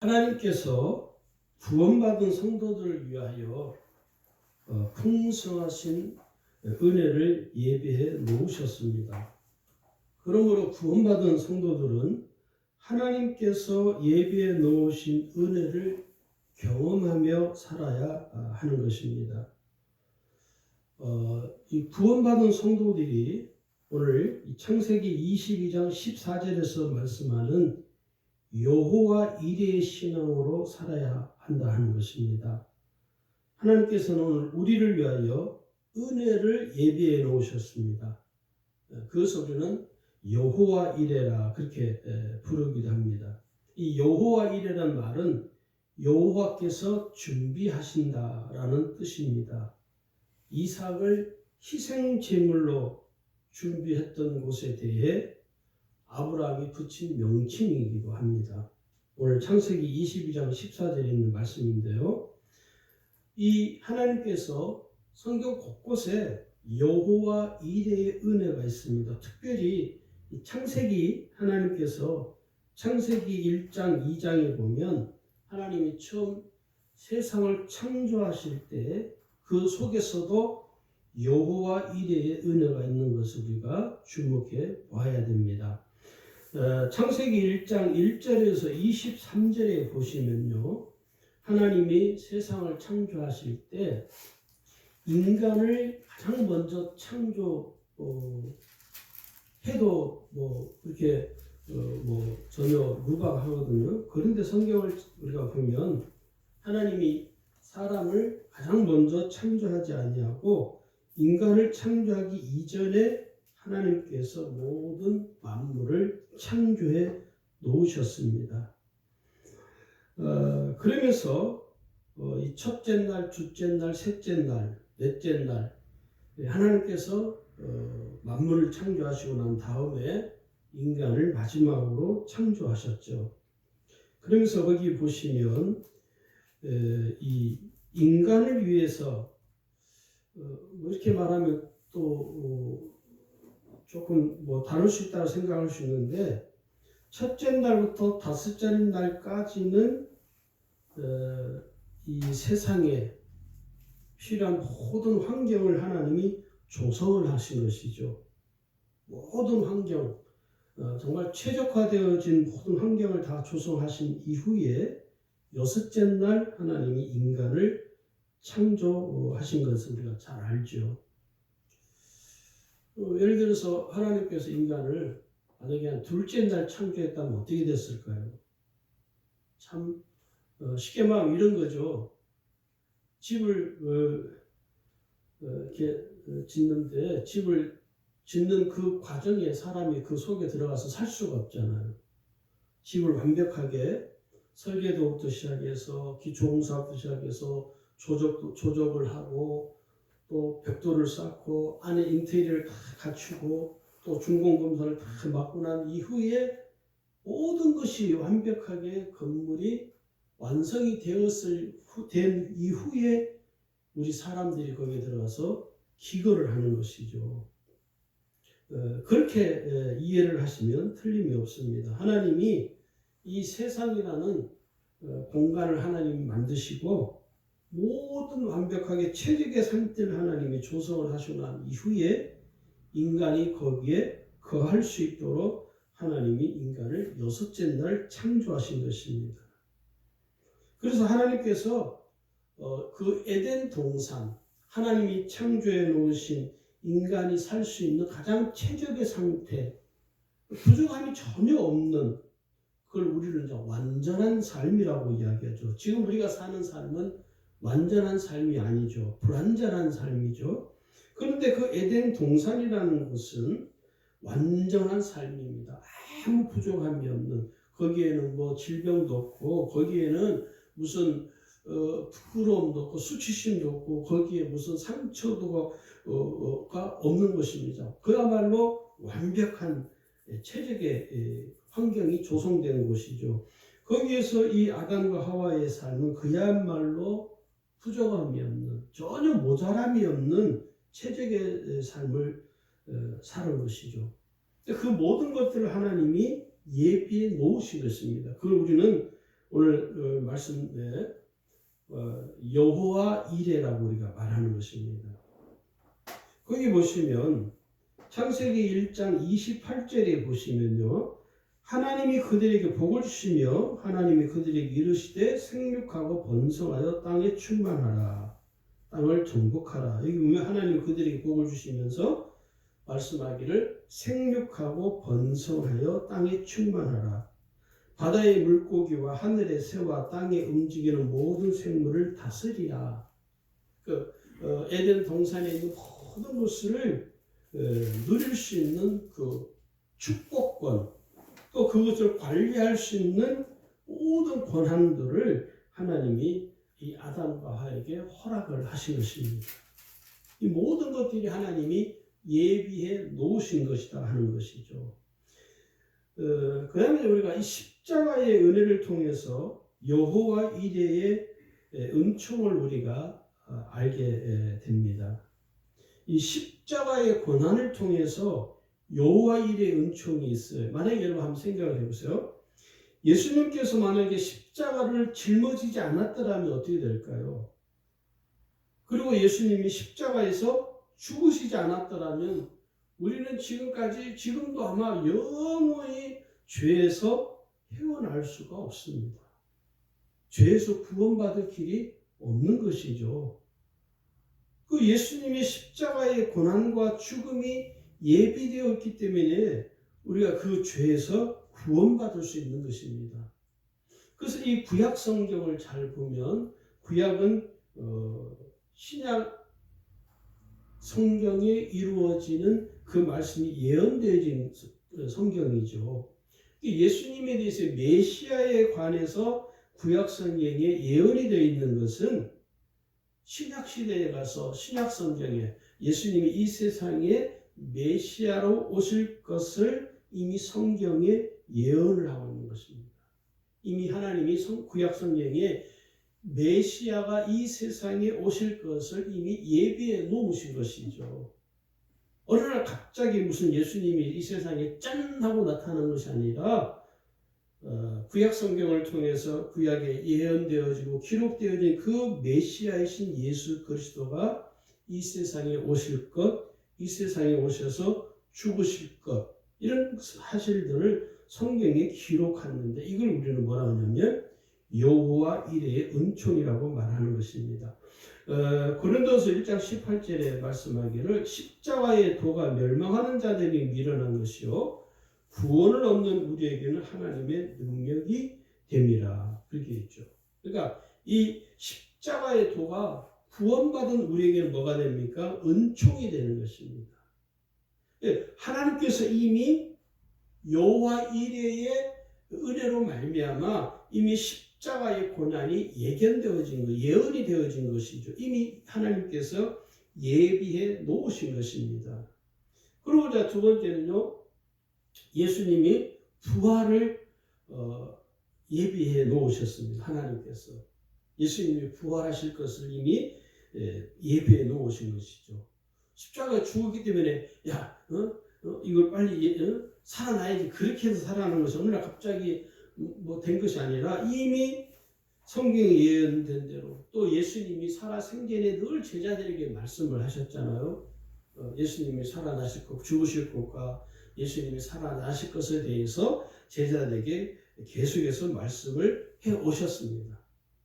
하나님께서 구원받은 성도들을 위하여 풍성하신 은혜를 예비해 놓으셨습니다. 그러므로 구원받은 성도들은 하나님께서 예비해 놓으신 은혜를 경험하며 살아야 하는 것입니다. 이 구원받은 성도들이 오늘 창세기 22장 14절에서 말씀하는 여호와 이레의 신앙으로 살아야 한다 하는 것입니다. 하나님께서는 오늘 우리를 위하여 은혜를 예비해 놓으셨습니다. 그것을 우리는 여호와 이레라 그렇게 부르기도 합니다. 이 여호와 이레란 말은 여호와께서 준비하신다라는 뜻입니다. 이삭을 희생 제물로 준비했던 곳에 대해 아브라함이 붙인 명칭이기도 합니다. 오늘 창세기 22장 14절에 있는 말씀인데요. 이 하나님께서 성경 곳곳에 여호와 이레의 은혜가 있습니다. 특별히 창세기 하나님께서 창세기 1장 2장에 보면 하나님이 처음 세상을 창조하실 때 그 속에서도 여호와 이레의 은혜가 있는 것을 우리가 주목해 봐야 됩니다. 창세기 1장 1절에서 23절에 보시면요. 하나님이 세상을 창조하실 때 인간을 가장 먼저 창조해도 그렇게 전혀 무방하거든요. 그런데 성경을 우리가 보면 하나님이 사람을 가장 먼저 창조하지 아니하고 인간을 창조하기 이전에 하나님께서 모든 만물을 창조해 놓으셨습니다. 그러면서 이 첫째 날, 둘째 날, 셋째 날, 넷째 날 하나님께서 만물을 창조하시고 난 다음에 인간을 마지막으로 창조하셨죠. 그러면서 거기 보시면 이 인간을 위해서 이렇게 말하면 또 조금 다를 수 있다고 생각할 수 있는데 첫째 날부터 다섯째 날까지는 이 세상에 필요한 모든 환경을 하나님이 조성을 하신 것이죠. 모든 환경, 정말 최적화되어진 모든 환경을 다 조성하신 이후에 여섯째 날 하나님이 인간을 창조하신 것을 우리가 잘 알죠. 예를 들어서 하나님께서 인간을 만약에 한 둘째 날 창조했다면 어떻게 됐을까요? 참 쉽게 말하면 이런 거죠. 집을 이렇게 짓는데 집을 짓는 그 과정에 사람이 그 속에 들어가서 살 수가 없잖아요. 집을 완벽하게 설계도부터 시작해서 기초공사부터 시작해서 조적을 하고 또 벽돌을 쌓고 안에 인테리어를 다 갖추고 또 준공검사를 다 맡고 난 이후에 모든 것이 완벽하게 건물이 완성이 된 이후에 우리 사람들이 거기에 들어가서 기거를 하는 것이죠. 그렇게 이해를 하시면 틀림이 없습니다. 하나님이 이 세상이라는 공간을 하나님이 만드시고 모든 완벽하게 최적의 상태를 하나님이 조성을 하시고 난 이후에 인간이 거기에 거할 수 있도록 하나님이 인간을 여섯째 날 창조하신 것입니다. 그래서 하나님께서 그 에덴 동산 하나님이 창조해 놓으신 인간이 살 수 있는 가장 최적의 상태, 부족함이 전혀 없는 그걸 우리는 완전한 삶이라고 이야기하죠. 지금 우리가 사는 삶은 완전한 삶이 아니죠. 불완전한 삶이죠. 그런데 그 에덴 동산이라는 곳은 완전한 삶입니다. 아무 부족함이 없는, 거기에는 질병도 없고 거기에는 무슨 부끄러움도 없고 수치심도 없고 거기에 무슨 상처가 없는 것입니다. 그야말로 완벽한 최적의 환경이 조성되는 곳이죠. 거기에서 이 아담과 하와의 삶은 그야말로 부족함이 없는, 전혀 모자람이 없는 최적의 삶을 사는 것이죠. 그 모든 것들을 하나님이 예비해 놓으신 것입니다. 그걸 우리는 오늘 말씀에 여호와 이레라고 우리가 말하는 것입니다. 거기 보시면 창세기 1장 28절에 보시면요, 하나님이 그들에게 복을 주시며 하나님이 그들에게 이르시되 생육하고 번성하여 땅에 충만하라, 땅을 정복하라. 여기 보면 하나님이 그들에게 복을 주시면서 말씀하기를 생육하고 번성하여 땅에 충만하라, 바다의 물고기와 하늘의 새와 땅에 움직이는 모든 생물을 다스리라. 에덴 동산에 있는 모든 것을 누릴 수 있는 그 축복권, 또 그것을 관리할 수 있는 모든 권한들을 하나님이 이 아담과 하에게 허락을 하신 것입니다. 이 모든 것들이 하나님이 예비해 놓으신 것이다 하는 것이죠. 그 다음에 우리가 이 십자가의 은혜를 통해서 여호와 이레의 은총을 우리가 알게 됩니다. 이 십자가의 고난을 통해서 여호와 이레의 은총이 있어요. 만약에 여러분 한번 생각을 해보세요. 예수님께서 만약에 십자가를 짊어지지 않았더라면 어떻게 될까요? 그리고 예수님이 십자가에서 죽으시지 않았더라면 우리는 지금도 아마 영원히 죄에서 헤어날 수가 없습니다. 죄에서 구원받을 길이 없는 것이죠. 그 예수님의 십자가의 고난과 죽음이 예비되어 있기 때문에 우리가 그 죄에서 구원받을 수 있는 것입니다. 그래서 이 구약 성경을 잘 보면, 구약은 신약 성경에 이루어지는 그 말씀이 예언되어진 성경이죠. 예수님에 대해서 메시아에 관해서 구약 성경에 예언이 되어 있는 것은 신약 시대에 가서 신약 성경에 예수님이 이 세상에 메시아로 오실 것을 이미 성경에 예언을 하고 있는 것입니다. 이미 하나님이 구약 성경에 메시아가 이 세상에 오실 것을 이미 예비해 놓으신 것이죠. 어느 날 갑자기 무슨 예수님이 이 세상에 짠 하고 나타난 것이 아니라 구약 성경을 통해서 구약에 예언되어지고 기록되어진 그 메시아이신 예수 그리스도가 이 세상에 오실 것, 이 세상에 오셔서 죽으실 것, 이런 사실들을 성경에 기록하는데 이걸 우리는 뭐라 하냐면 여호와 이레의 은총이라고 말하는 것입니다. 고린도서 1장 18절에 말씀하기를 십자가의 도가 멸망하는 자들이 밀어난 것이요 구원을 얻는 우리에게는 하나님의 능력이 됨이라, 그렇게 했죠. 그러니까 이 십자가의 도가 구원받은 우리에게는 뭐가 됩니까? 은총이 되는 것입니다. 하나님께서 이미 여호와 이레의 은혜로 말미암아 이미 십자가의 고난이 예견되어진 것, 예언이 되어진 것이죠. 이미 하나님께서 예비해 놓으신 것입니다. 그리고 자 두 번째는요, 예수님이 부활을 예비해 놓으셨습니다. 하나님께서 예수님이 부활하실 것을 이미 예비해 놓으신 것이죠. 십자가에 죽었기 때문에 이걸 빨리 살아나야지, 그렇게 해서 살아나는 것이 어느 날 갑자기 뭐 된 것이 아니라 이미 성경에 예언된 대로 또 예수님이 살아 생전에 늘 제자들에게 말씀을 하셨잖아요. 예수님이 살아나실 것, 죽으실 것과 예수님이 살아나실 것에 대해서 제자들에게 계속해서 말씀을 해 오셨습니다.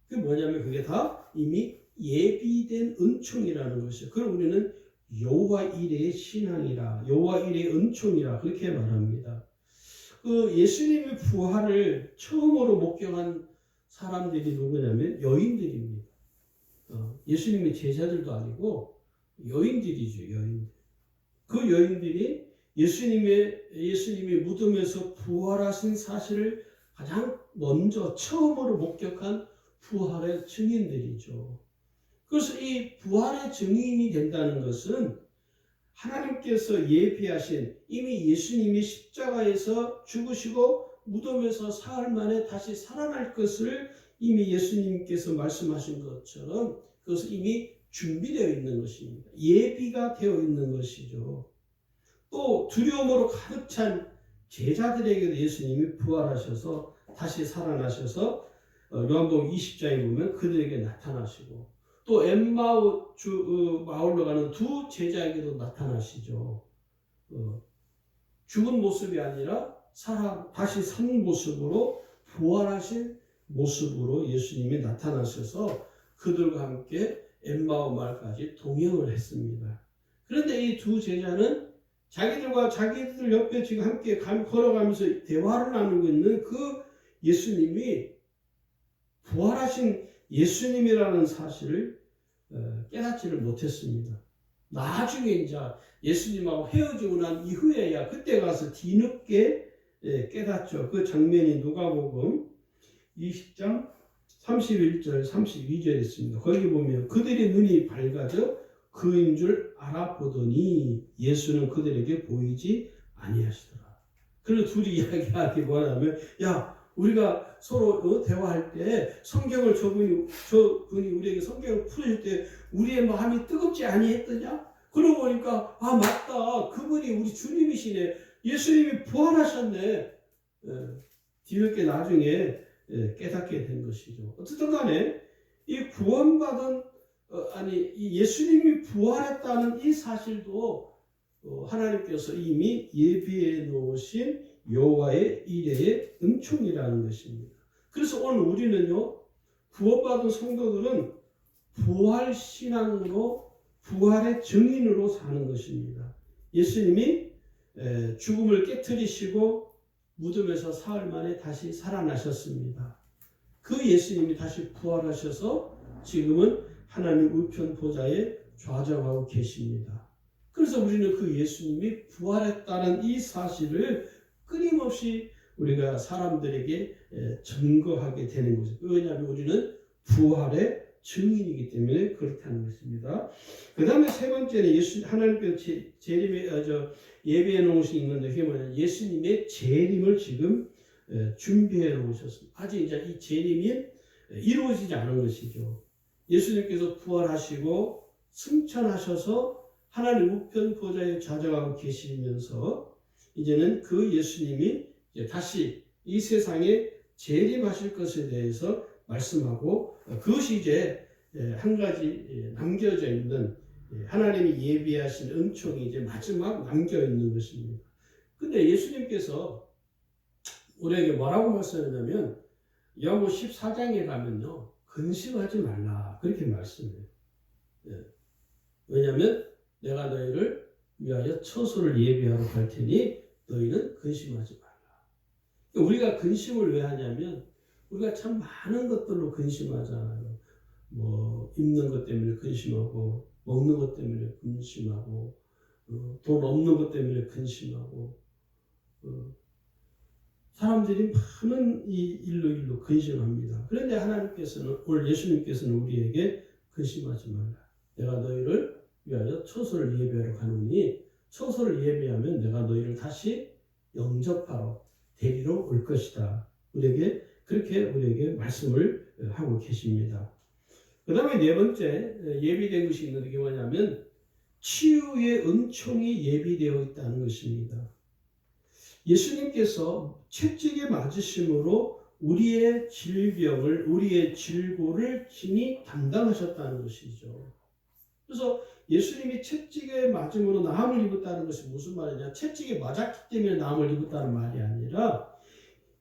그게 뭐냐면 그게 다 이미 예비된 은총이라는 것이에요. 그럼 우리는 여호와 이레의 신앙이라, 여호와 이레의 은총이라 그렇게 말합니다. 그 예수님의 부활을 처음으로 목격한 사람들이 누구냐면 여인들입니다. 예수님의 제자들도 아니고 여인들이죠, 여인들. 그 여인들이 예수님이 무덤에서 부활하신 사실을 가장 먼저 처음으로 목격한 부활의 증인들이죠. 그래서 이 부활의 증인이 된다는 것은 하나님께서 예비하신, 이미 예수님이 십자가에서 죽으시고 무덤에서 사흘 만에 다시 살아날 것을 이미 예수님께서 말씀하신 것처럼 그것은 이미 준비되어 있는 것입니다. 예비가 되어 있는 것이죠. 또 두려움으로 가득 찬 제자들에게도 예수님이 부활하셔서 다시 살아나셔서 요한복음 20장에 보면 그들에게 나타나시고 또 엠마오 마을로 가는 두 제자에게도 나타나시죠. 죽은 모습이 아니라 다시 산 모습으로 부활하신 모습으로 예수님이 나타나셔서 그들과 함께 엠마오 마을까지 동행을 했습니다. 그런데 이 두 제자는 자기들 옆에 지금 함께 걸어가면서 대화를 나누고 있는 그 예수님이 부활하신 예수님이라는 사실을 깨닫지를 못했습니다. 나중에 이제 예수님하고 헤어지고 난 이후에야 그때 가서 뒤늦게 깨닫죠. 그 장면이 누가복음 20장 31절 32절에 있습니다. 거기 보면 그들의 눈이 밝아져 그인 줄 알아보더니 예수는 그들에게 보이지 아니하시더라. 그래서 둘이 이야기하기 뭐냐면 야 우리가 서로 대화할 때 성경을 저분이 우리에게 성경을 풀어줄 때 우리의 마음이 뜨겁지 아니했더냐? 그러고 보니까 아 맞다 그분이 우리 주님이시네. 예수님이 부활하셨네. 뒤늦게 나중에 깨닫게 된 것이죠. 어쨌든 간에 이 구원받은 이 예수님이 부활했다는 이 사실도 하나님께서 이미 예비해 놓으신 여호와의 이레의 은총이라는 것입니다. 그래서 오늘 우리는요 구원받은 성도들은 부활 신앙으로 부활의 증인으로 사는 것입니다. 예수님이 죽음을 깨트리시고 무덤에서 사흘 만에 다시 살아나셨습니다. 그 예수님이 다시 부활하셔서 지금은 하나님 우편 보좌에 좌정하고 계십니다. 그래서 우리는 그 예수님이 부활했다는 이 사실을 끊임없이 우리가 사람들에게 증거하게 되는 것이죠. 왜냐하면 우리는 부활의 증인이기 때문에 그렇다는 것입니다. 그 다음에 세 번째는 하나님께서 예배해 놓으신 있는데 그게 뭐냐면 예수님의 재림을 지금 준비해 놓으셨습니다. 아직 이제 이 재림이 이루어지지 않은 것이죠. 예수님께서 부활하시고 승천하셔서 하나님 우편 보좌에 좌정하고 계시면서 이제는 그 예수님이 이제 다시 이 세상에 재림하실 것에 대해서 말씀하고 그것이 이제 한 가지 남겨져 있는 하나님이 예비하신 은총이 이제 마지막 남겨 있는 것입니다. 근데 예수님께서 우리에게 뭐라고 말씀하냐면 요한복음 14장에 가면요 근심하지 말라 그렇게 말씀해요. 왜냐하면 내가 너희를 위하여 처소를 예비하러 갈 테니 너희는 근심하지 말라. 우리가 근심을 왜 하냐면 우리가 참 많은 것들로 근심하잖아요. 뭐 입는 것 때문에 근심하고 먹는 것 때문에 근심하고 돈 없는 것 때문에 근심하고 사람들이 많은 이 일로 근심합니다. 그런데 하나님께서는 오늘 예수님께서는 우리에게 근심하지 말라. 내가 너희를 위하여 처소를 예배하러 가노니 처소를 예배하면 내가 너희를 다시 영접하러 데리러 올 것이다. 그렇게 우리에게 말씀을 하고 계십니다. 그 다음에 네 번째 예비된 것이 있는데 그게 뭐냐면 치유의 은총이 예비되어 있다는 것입니다. 예수님께서 채찍에 맞으심으로 우리의 질병을 우리의 질고를 친히 담당하셨다는 것이죠. 그래서 예수님이 채찍에 맞음으로 나음을 입었다는 것이 무슨 말이냐? 채찍에 맞았기 때문에 나음을 입었다는 말이 아니라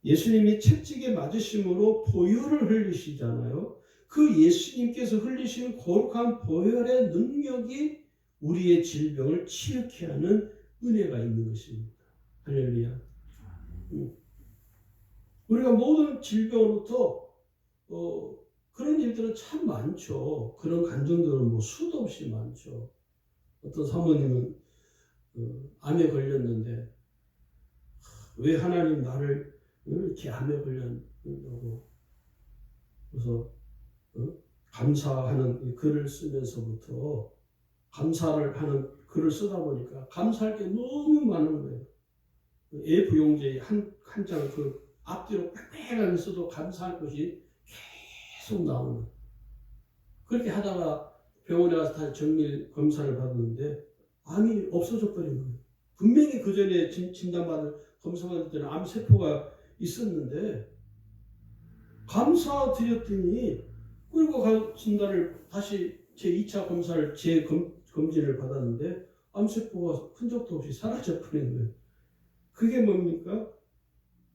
예수님이 채찍에 맞으심으로 보혈을 흘리시잖아요. 그 예수님께서 흘리신 거룩한 보혈의 능력이 우리의 질병을 치유케 하는 은혜가 있는 것입니다. 할렐루야. 우리가 모든 질병으로부터 그런 일들은 참 많죠. 그런 간증들은 뭐 수도 없이 많죠. 어떤 사모님은 암에 걸렸는데 왜 하나님 나를 이렇게 암에 걸렸냐고 그래서 감사하는 글을 쓰면서부터 감사를 하는 글을 쓰다 보니까 감사할 게 너무 많은 거예요. A4 용지에 한 장 그 앞뒤로 빽빽하게 써도 감사할 것이 계속 나오는 거예요. 그렇게 하다가 병원에 가서 다시 정밀 검사를 받았는데 암이 없어져 버린 거예요. 분명히 그 전에 진단받을 검사받을 때는 암세포가 있었는데 감사드렸더니 그리고 가진 날을 다시 제2차 검사를 검진을 받았는데 암세포가 흔적도 없이 사라져 버린 거예요. 그게 뭡니까?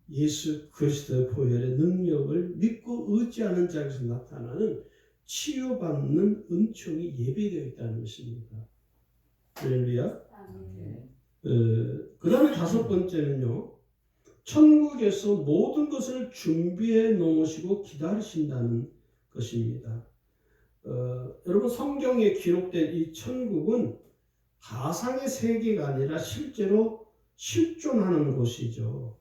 예수 그리스도의 보혈의 능력을 믿고 의지하는 자에서 나타나는 치유받는 은총이 예배되어 있다는 것입니다. 할렐루야. 그 다음에 다섯 번째는요, 천국에서 모든 것을 준비해 놓으시고 기다리신다는 것입니다. 여러분, 성경에 기록된 이 천국은 가상의 세계가 아니라 실제로 실존하는 곳이죠.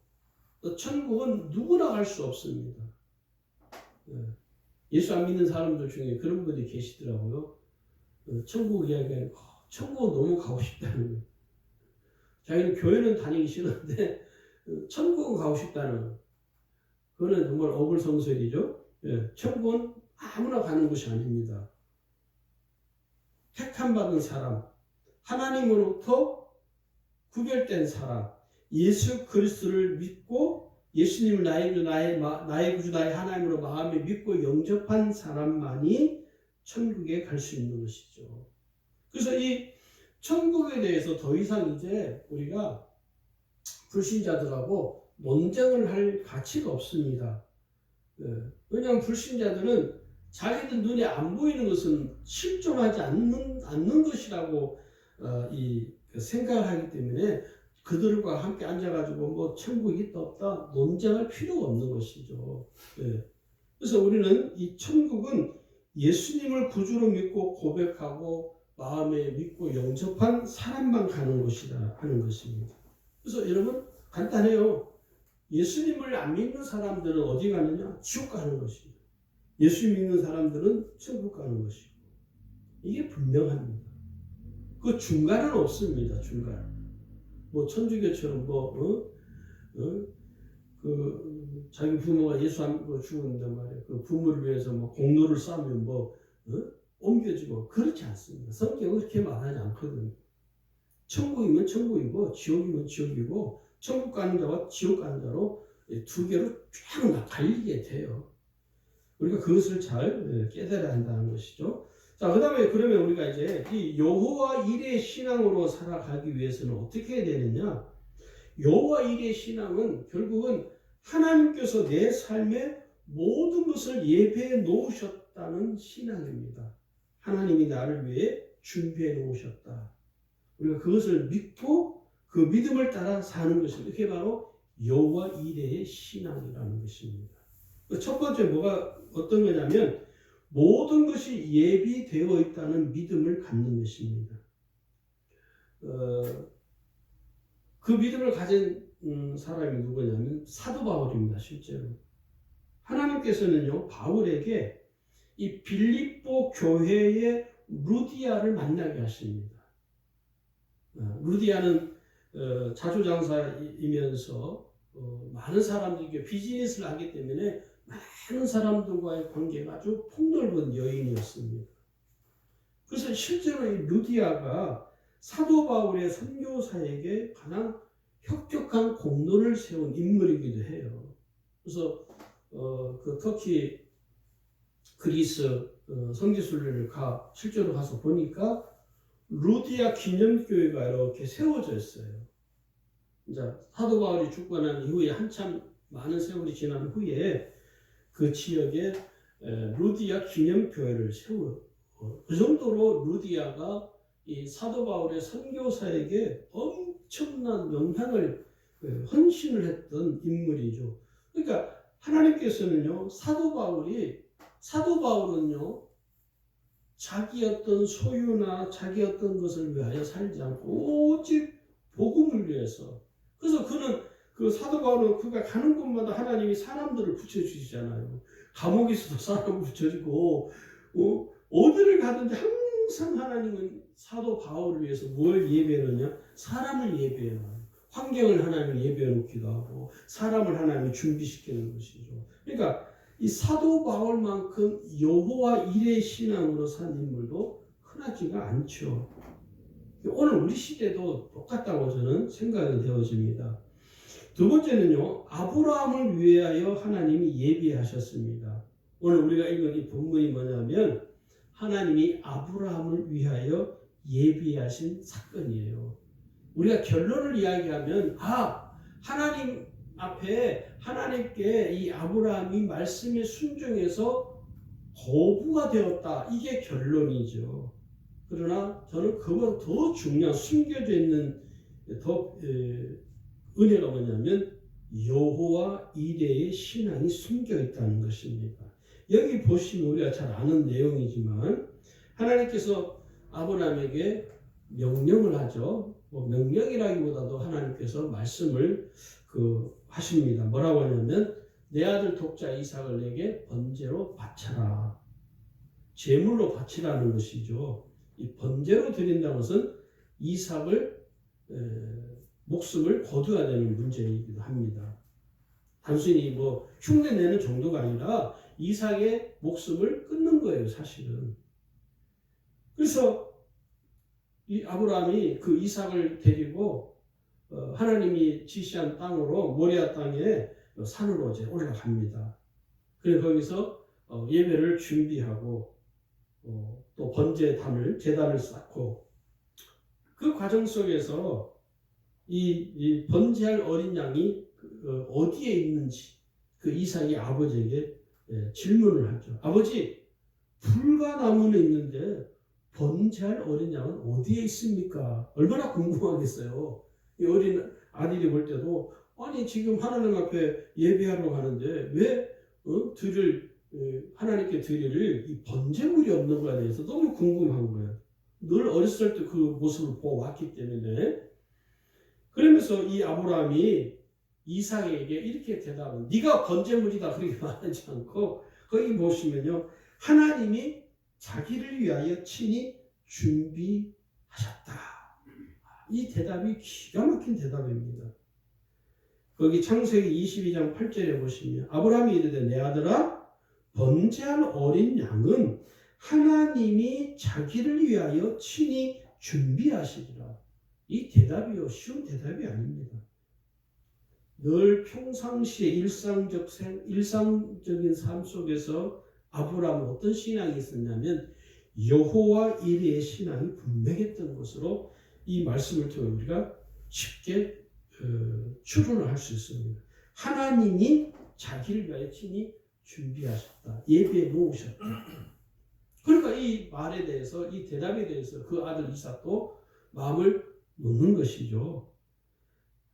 천국은 누구나 갈 수 없습니다. 예수 안 믿는 사람들 중에 그런 분이 계시더라고요. 천국 이야기하는 천국은 너무 가고 싶다는 거예요. 자기는 교회는 다니기 싫은데 천국은 가고 싶다는 거예요. 그거는 정말 어불성설이죠. 천국은 아무나 가는 곳이 아닙니다. 택함받은 사람, 하나님으로부터 구별된 사람, 예수 그리스도를 믿고 예수님을 나의 구주 나의 하나님으로 마음에 믿고 영접한 사람만이 천국에 갈 수 있는 것이죠. 그래서 이 천국에 대해서 더 이상 이제 우리가 불신자들하고 논쟁을 할 가치가 없습니다. 왜냐하면 불신자들은 자기들 눈에 안 보이는 것은 실존하지 않는 것이라고 생각을 하기 때문에 그들과 함께 앉아가지고 뭐 천국이 있다 없다 논쟁할 필요가 없는 것이죠. 그래서 우리는 이 천국은 예수님을 구주로 믿고 고백하고 마음에 믿고 영접한 사람만 가는 곳이다 하는 것입니다. 그래서 여러분 간단해요. 예수님을 안 믿는 사람들은 어디 가느냐? 지옥 가는 것입니다. 예수 믿는 사람들은 천국 가는 것이고 이게 분명합니다. 그 중간은 없습니다. 중간. 뭐 천주교처럼 자기 부모가 예수 안 믿고 죽었는데 말이에요. 그 부모를 위해서 뭐 공로를 쌓으면 옮겨지고 그렇지 않습니다. 성경은 그렇게 말하지 않거든요. 천국이면 천국이고 지옥이면 지옥이고 천국 가는 자와 지옥 가는 자로 두 개로 쫙 갈리게 돼요. 우리가 그것을 잘 깨달아야 한다는 것이죠. 자, 그 다음에 그러면 우리가 이제 이 여호와 일의 신앙으로 살아가기 위해서는 어떻게 해야 되느냐? 여호와 일의 신앙은 결국은 하나님께서 내 삶에 모든 것을 예배해 놓으셨다는 신앙입니다. 하나님이 나를 위해 준비해 놓으셨다. 우리가 그것을 믿고 그 믿음을 따라 사는 것입니다. 이게 바로 여호와 일의 신앙이라는 것입니다. 첫 번째 어떤 거냐면 모든 것이 예비되어 있다는 믿음을 갖는 것입니다. 그 믿음을 가진 사람이 누구냐면 사도 바울입니다. 실제로 하나님께서는요 바울에게 이 빌립보 교회의 루디아를 만나게 하십니다. 루디아는 자조장사이면서 많은 사람들에게 비즈니스를 하기 때문에 많은 사람들과의 관계가 아주 폭넓은 여인이었습니다. 그래서 실제로 이 루디아가 사도 바울의 선교사에게 가장 혁혁한 공로를 세운 인물이기도 해요. 그래서 그 터키 그리스 선교순례를 실제로 가서 보니까 루디아 기념교회가 이렇게 세워져 있어요. 이제 사도 바울이 죽고 난 이후에 한참 많은 세월이 지난 후에 그 지역에 루디아 기념교회를 세워요. 그 정도로 루디아가 이 사도 바울의 선교사에게 엄청난 영향을 헌신을 했던 인물이죠. 그러니까 하나님께서는요 사도 바울은요 자기 어떤 소유나 자기 어떤 것을 위하여 살지 않고 오직 복음을 위해서. 그래서 그는 그 사도 바울은 그가 가는 곳마다 하나님이 사람들을 붙여주시잖아요. 감옥에서도 사람을 붙여주고 어디를 가든지 항상 하나님은 사도 바울을 위해서 뭘 예배하느냐? 사람을 예배해요. 환경을 하나님이 예배해 놓기도 하고 사람을 하나님이 준비시키는 것이죠. 그러니까 이 사도 바울만큼 여호와 일의 신앙으로 산 인물도 흔하지가 않죠. 오늘 우리 시대도 똑같다고 저는 생각이 되어집니다. 두 번째는요, 아브라함을 위하여 하나님이 예비하셨습니다. 오늘 우리가 읽은 이 본문이 뭐냐면 하나님이 아브라함을 위하여 예비하신 사건이에요. 우리가 결론을 이야기하면 하나님 앞에 하나님께 이 아브라함이 말씀에 순종해서 거부가 되었다. 이게 결론이죠. 그러나 저는 그보다 더 중요한 숨겨져 있는 더 은혜가 뭐냐면 여호와 이레의 신앙이 숨겨 있다는 것입니다. 여기 보시면 우리가 잘 아는 내용이지만 하나님께서 아브라함에게 명령을 하죠. 명령이라기보다도 하나님께서 말씀을 하십니다. 뭐라고 하냐면 내 아들 독자 이삭을 내게 번제로 바쳐라. 제물로 바치라는 것이죠. 이 번제로 드린다는 것은 이삭을 목숨을 거둬야 되는 문제이기도 합니다. 단순히 흉내내는 정도가 아니라 이삭의 목숨을 끊는 거예요, 사실은. 그래서 이 아브라함이 그 이삭을 데리고 하나님이 지시한 땅으로 모리아 땅에 산으로 이제 올라갑니다. 그래서 거기서 예배를 준비하고 또 번제단을 제단을 쌓고 그 과정 속에서 이 번제할 어린 양이 어디에 있는지 그 이삭이 아버지에게 질문을 하죠. 아버지, 불과 나무는 있는데 번제할 어린 양은 어디에 있습니까? 얼마나 궁금하겠어요. 이 어린 아들이 볼 때도 아니 지금 하나님 앞에 예배하러 가는데 왜 하나님께 드릴 이 번제물이 없는 거에 대해서 너무 궁금한 거예요. 늘 어렸을 때 그 모습을 보아왔기 때문에. 그러면서 이 아브라함이 이삭에게 이렇게 대답은 네가 번제물이다 그렇게 말하지 않고 거기 보시면요, 하나님이 자기를 위하여 친히 준비하셨다. 이 대답이 기가 막힌 대답입니다. 거기 창세기 22장 8절에 보시면 아브라함이 이르되 내 아들아 번제할 어린 양은 하나님이 자기를 위하여 친히 준비하시리라. 이 대답이요, 쉬운 대답이 아닙니다. 늘 평상시에 일상적인 삶 속에서 아브라함은 어떤 신앙이 있었냐면 여호와 이레의 신앙이 분명했던 것으로 이 말씀을 통해 우리가 쉽게 추론을 할 수 있습니다. 하나님이 자기를 위하여 친히 준비하셨다. 예비해 놓으셨다. 그러니까 이 말에 대해서, 이 대답에 대해서 그 아들 이삭도 마음을 놓는 것이죠.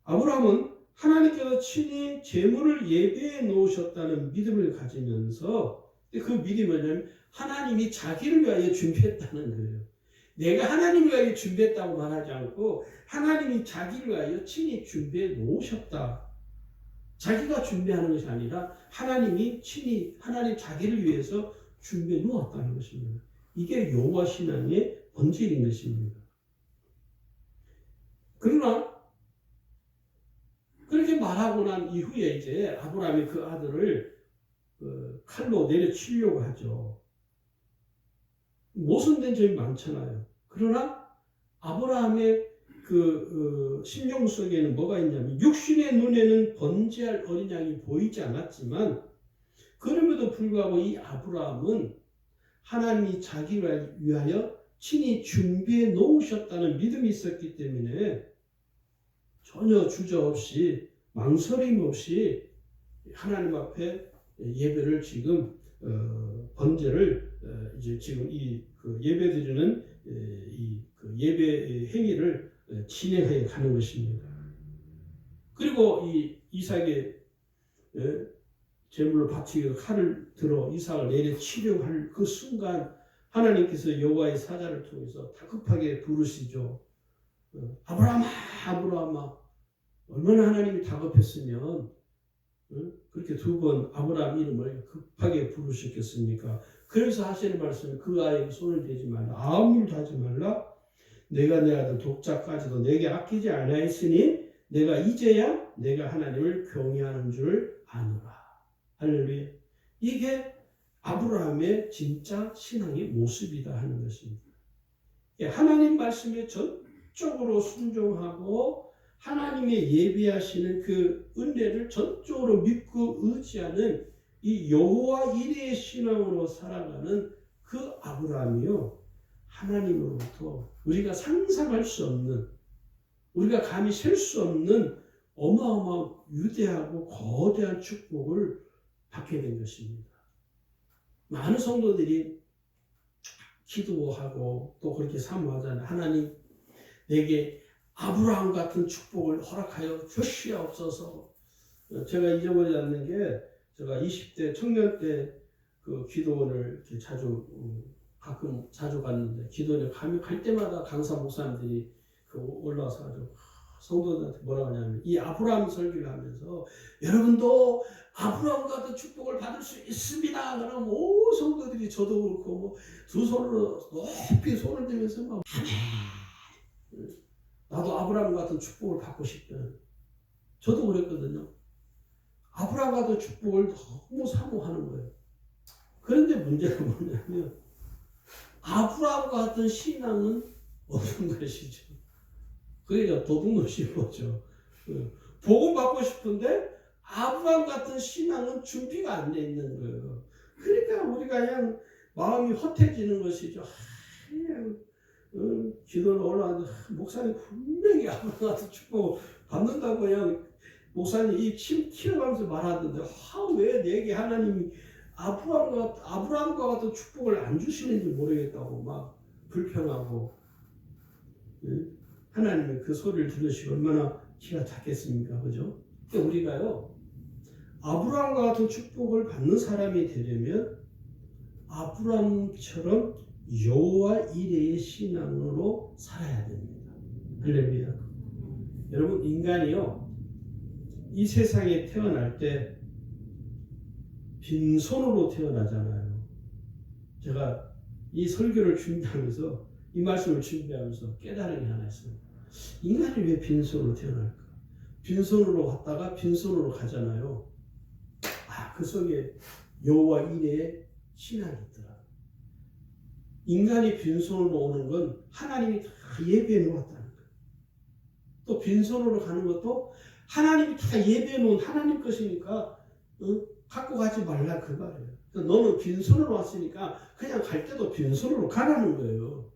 아브라함은 하나님께서 친히 제물을 예배해 놓으셨다는 믿음을 가지면서 그 믿음이 뭐냐면 하나님이 자기를 위하여 준비했다는 거예요. 내가 하나님을 위하여 준비했다고 말하지 않고 하나님이 자기를 위하여 친히 준비해 놓으셨다. 자기가 준비하는 것이 아니라 하나님이 친히 하나님 자기를 위해서 준비해 놓았다는 것입니다. 이게 여호와 신앙의 본질인 것입니다. 그러나 그렇게 말하고 난 이후에 이제 아브라함이 그 아들을 칼로 내려치려고 하죠. 모순된 점이 많잖아요. 그러나 아브라함의 심령 속에는 뭐가 있냐면 육신의 눈에는 번제할 어린 양이 보이지 않았지만 그럼에도 불구하고 이 아브라함은 하나님이 자기를 위하여 친히 준비해 놓으셨다는 믿음이 있었기 때문에 전혀 주저없이 망설임 없이 하나님 앞에 예배를 지금 번제를 이제 지금 예배드리는 예배 행위를 진행해 가는 것입니다. 그리고 이 이삭의 제물을 바치기 위해서 칼을 들어 이삭을 내려치려고 할 그 순간 하나님께서 여호와의 사자를 통해서 다급하게 부르시죠. 아브라함아, 아브라함아. 얼마나 하나님이 다급했으면 그렇게 두 번 아브라함 이름을 급하게 부르셨겠습니까? 그래서 하시는 말씀은 그 아이에게 손을 대지 말라. 아무 일도 하지 말라. 내가 내 아들 독자까지도 내게 아끼지 아니하였으니 내가 이제야 내가 하나님을 경외하는 줄 아노라. 할렐루야. 이게 아브라함의 진짜 신앙의 모습이다 하는 것입니다. 하나님 말씀에 전적으로 순종하고 하나님의 예비하시는 그 은혜를 전적으로 믿고 의지하는 이 여호와 이레의 신앙으로 살아가는 그 아브라함이요, 하나님으로부터 우리가 상상할 수 없는, 우리가 감히 셀 수 없는 어마어마한 위대하고 거대한 축복을 받게 된 것입니다. 많은 성도들이 기도하고 또 그렇게 사모하잖아요. 하나님, 내게 아브라함 같은 축복을 허락하여 주시옵소서. 제가 잊어버리지 않는 게, 제가 20대 청년 때 그 기도원을 이렇게 가끔 자주 갔는데, 기도원에 갈 때마다 강사 목사님들이 올라와서 가지고 성도들한테 뭐라고 하냐면, 이 아브라함 설교를 하면서 여러분도 아브라함 같은 축복을 받을 수 있습니다. 그러면 오 성도들이, 저도 그렇고 뭐 두 손으로 높이 손을 들면서 막 아멘. 나도 아브라함 같은 축복을 받고 싶다. 저도 그랬거든요. 아브라함 같은 축복을 너무 사모하는 거예요. 그런데 문제가 뭐냐면, 아브라함 같은 신앙은 없는 것이죠. 그러니까 도둑놈이 뭐죠. 복음 받고 싶은데 아브라함 같은 신앙은 준비가 안 돼 있는 거예요. 그러니까 우리가 그냥 마음이 헛해지는 것이죠. 그냥 기도를 올라왔는데 목사님 분명히 아브라함 같은 축복 받는다고 그냥 목사님 입 튀어가면서 말하던데, 왜 내게 하나님이 아브라함과 같은 축복을 안 주시는지 모르겠다고 막 불평하고, 하나님이 그 소리를 들으시고 얼마나 기가 찼겠습니까? 그죠? 그러니까 우리가요, 아브라함과 같은 축복을 받는 사람이 되려면 아브라함처럼 여호와 이레의 신앙으로 살아야 됩니다. 할렐루야. 여러분, 인간이요, 이 세상에 태어날 때 빈손으로 태어나잖아요. 제가 이 설교를 준비하면서, 이 말씀을 준비하면서 깨달은 게 하나 있어요. 인간이 왜 빈손으로 태어날까? 빈손으로 왔다가 빈손으로 가잖아요. 그 속에 여호와 이레의 신앙이 있더라. 인간이 빈손으로 오는 건 하나님이 다 예비해 놓았다는 거예요. 또 빈손으로 가는 것도 하나님이 다 예비해 놓은 하나님 것이니까 갖고 가지 말라 그 말이에요. 너는 빈손으로 왔으니까 그냥 갈 때도 빈손으로 가라는 거예요.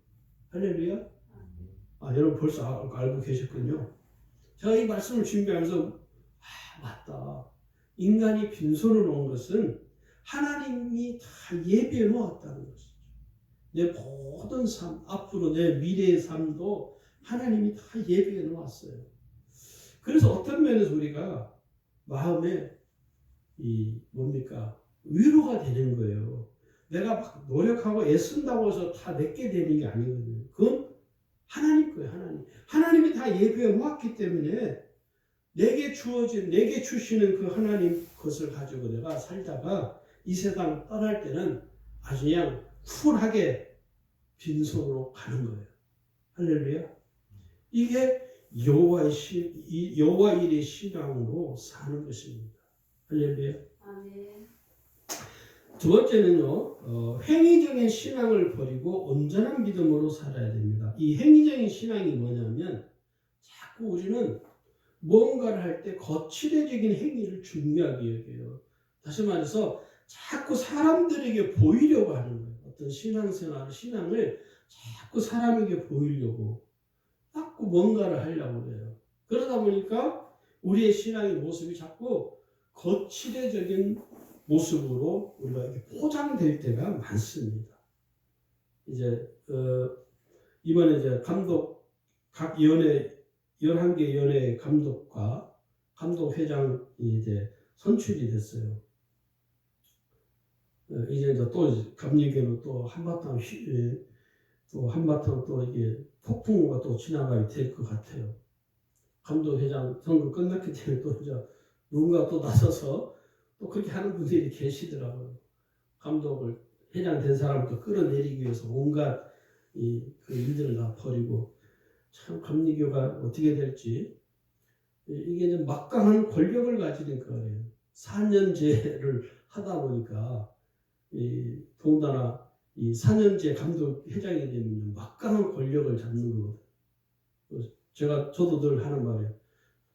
할렐루야. 여러분 벌써 알고 계셨군요. 제가 이 말씀을 준비하면서 맞다. 인간이 빈손으로 온 것은 하나님이 다 예비해 놓았다는 것이죠. 내 모든 삶, 앞으로 내 미래의 삶도 하나님이 다 예비해 놓았어요. 그래서 어떤 면에서 우리가 마음에 위로가 되는 거예요. 내가 막 노력하고 애쓴다고 해서 다 내게 되는 게 아니거든요. 그건 하나님 거예요. 하나님이 다 예비해 놓았기 때문에 내게 주시는 그 하나님 것을 가지고 내가 살다가 이 세상 떠날 때는 아주 그냥 쿨하게 빈손으로 가는 거예요. 할렐루야. 이게 여호와 이레의 신앙으로 사는 것입니다. 할렐루야. 아멘. 두 번째는요, 행위적인 신앙을 버리고 온전한 믿음으로 살아야 됩니다. 이 행위적인 신앙이 뭐냐면, 자꾸 우리는 뭔가를 할 때 거칠어적인 행위를 중요하게 여겨요. 다시 말해서 자꾸 사람들에게 보이려고 하는 거예요. 어떤 신앙을 자꾸 사람에게 보이려고, 자꾸 뭔가를 하려고 해요. 그러다 보니까 우리의 신앙의 모습이 자꾸 거칠어적인 모습으로 우리가 이렇게 포장될 때가 많습니다. 이번에 각 11개 연예 감독과 감독회장이 선출이 됐어요. 이제 또 감리교로 또 한바탕 또 이게 폭풍우가 또 지나가게 될 것 같아요. 감독회장 선거 끝났기 때문에 또 이제 누군가 또 나서서 또 그렇게 하는 분들이 계시더라고요. 감독을 회장 된 사람을 또 끌어내리기 위해서 온갖 그 일들을 다 버리고, 참 감리교가 어떻게 될지, 이게 이제 막강한 권력을 가지는 거예요. 4년제를 하다 보니까 더군다나 이 4년제 감독 회장이 되면 막강한 권력을 잡는 거거든요. 저도 늘 하는 말이에요.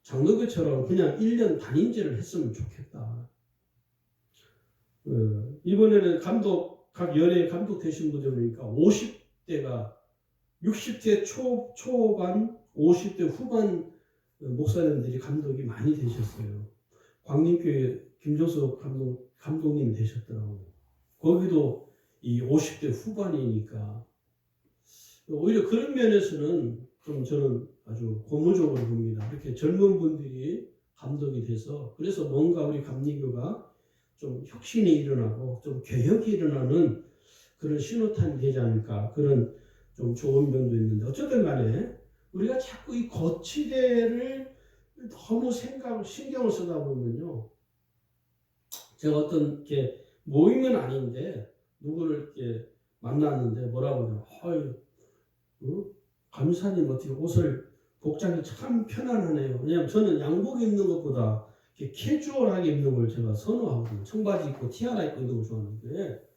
장로교처럼 그냥 1년 단임제를 했으면 좋겠다. 이번에는 각 연예 감독 되신 분들 보니까 50대가 60대 초반, 50대 후반 목사님들이 감독이 많이 되셨어요. 광림교회 김종석 감독님 되셨더라고요. 거기도 이 50대 후반이니까 오히려 그런 면에서는 좀 저는 아주 고무적으로 봅니다. 이렇게 젊은 분들이 감독이 돼서 그래서 뭔가 우리 감리교가 좀 혁신이 일어나고 좀 개혁이 일어나는 그런 신호탄이 되지 않을까 그런 좀 좋은 면도 있는데 어쨌든 간에 우리가 자꾸 이 거치대를 너무 신경을 쓰다 보면요. 제가 어떤 이렇게 모임은 아닌데 누구를 이렇게 만났는데 뭐라고 그래요? 감사님 어떻게 복장이 참 편안하네요. 왜냐면 저는 양복 입는 것보다 이렇게 캐주얼하게 입는 걸 제가 선호하거든요. 청바지 입고 티아라 입고 있는 걸 좋아하는데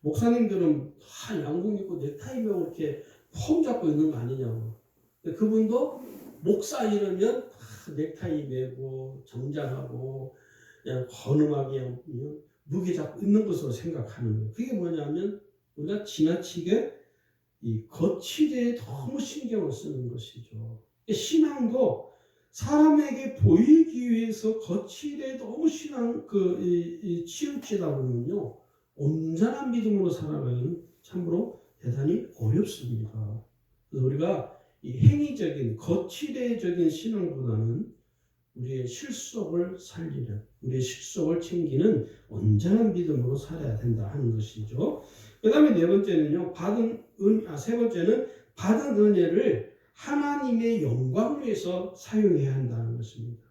목사님들은 다 양복 입고 넥타이 메고 이렇게 폼 잡고 있는 거 아니냐고. 근데 그분도 목사 이러면 다 넥타이 메고 정장하고 그냥 건음하게 무게 잡고 있는 것으로 생각하는 거예요. 그게 뭐냐면 우리가 지나치게 이 거치대에 너무 신경을 쓰는 것이죠. 신앙도 사람에게 보이기 위해서 거치대에 너무 치우치다 보면요. 온전한 믿음으로 살아가기는 참으로 대단히 어렵습니다. 그래서 우리가 이 행위적인 거치대적인 신앙보다는 우리의 실속을 살리는, 우리의 실속을 챙기는 온전한 믿음으로 살아야 된다 하는 것이죠. 그 다음에 세 번째는 받은 은혜를 하나님의 영광을 위해서 사용해야 한다는 것입니다.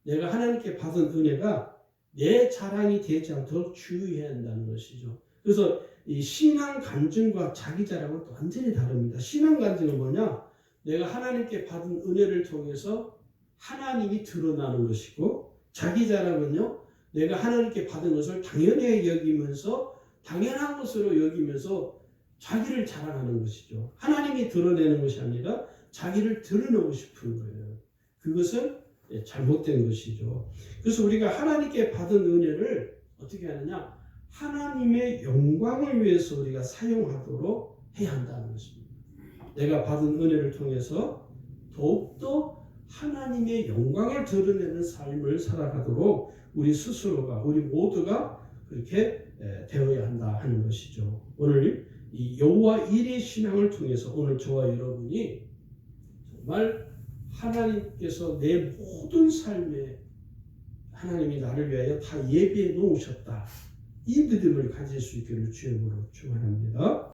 내가 하나님께 받은 은혜가 내 자랑이 되지 않도록 주의해야 한다는 것이죠. 그래서 이 신앙 간증과 자기 자랑은 또 완전히 다릅니다. 신앙 간증은 뭐냐? 내가 하나님께 받은 은혜를 통해서 하나님이 드러나는 것이고, 자기 자랑은요, 내가 하나님께 받은 것을 당연히 여기면서 당연한 것으로 여기면서 자기를 자랑하는 것이죠. 하나님이 드러내는 것이 아니라 자기를 드러내고 싶은 거예요. 그것은 잘못된 것이죠. 그래서 우리가 하나님께 받은 은혜를 어떻게 하느냐? 하나님의 영광을 위해서 우리가 사용하도록 해야 한다는 것입니다. 내가 받은 은혜를 통해서 더욱더 하나님의 영광을 드러내는 삶을 살아가도록 우리 스스로가, 우리 모두가 그렇게 되어야 한다 하는 것이죠. 오늘 이 여호와 일의 신앙을 통해서 오늘 저와 여러분이 정말 하나님께서 내 모든 삶에 하나님이 나를 위하여 다 예비해 놓으셨다. 이 믿음을 가질 수 있기를 주의 이름으로 축원합니다.